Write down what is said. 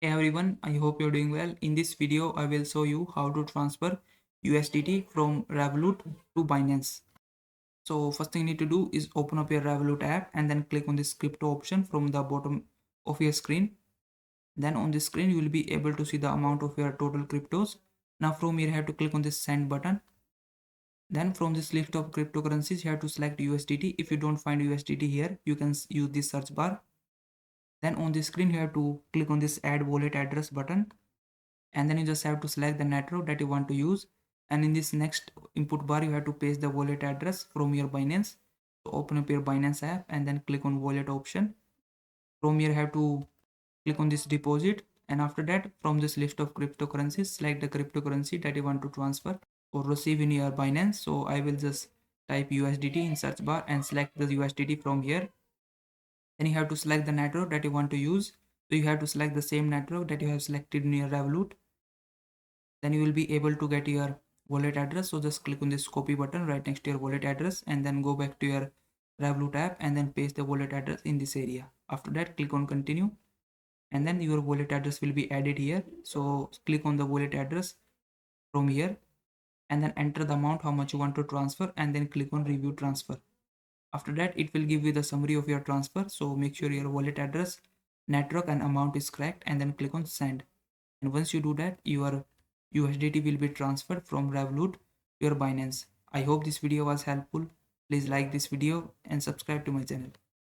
Hey everyone, I hope you're doing well. In this video, I will show you how to transfer USDT from Revolut to Binance. So first thing you need to do is open up your Revolut app and then click on this crypto option from the bottom of your screen. Then on this screen, you will be able to see the amount of your total cryptos. Now from here, you have to click on this send button. Then from this list of cryptocurrencies, you have to select USDT. If you don't find USDT here, you can use this search bar. Then on the screen, you have to click on this add wallet address button, and then you just have to select the network that you want to use, and in this next input bar you have to paste the wallet address from your Binance. So open up your Binance app and then click on wallet option. From here you have to click on this deposit, and after that from this list of cryptocurrencies select the cryptocurrency that you want to transfer or receive in your Binance. So I will just type USDT in search bar and select the USDT from here. Then you have to select the network that you want to use. So you have to select the same network that you have selected in your Revolut. Then you will be able to get your wallet address. So just click on this copy button right next to your wallet address and then go back to your Revolut app and then paste the wallet address in this area. After that, click on continue and then your wallet address will be added here. So click on the wallet address from here and then enter the amount how much you want to transfer and then click on review transfer. After that, it will give you the summary of your transfer. So make sure your wallet address, network and amount is correct and then click on send. And once you do that, your USDT will be transferred from Revolut to your Binance. I hope this video was helpful. Please like this video and subscribe to my channel.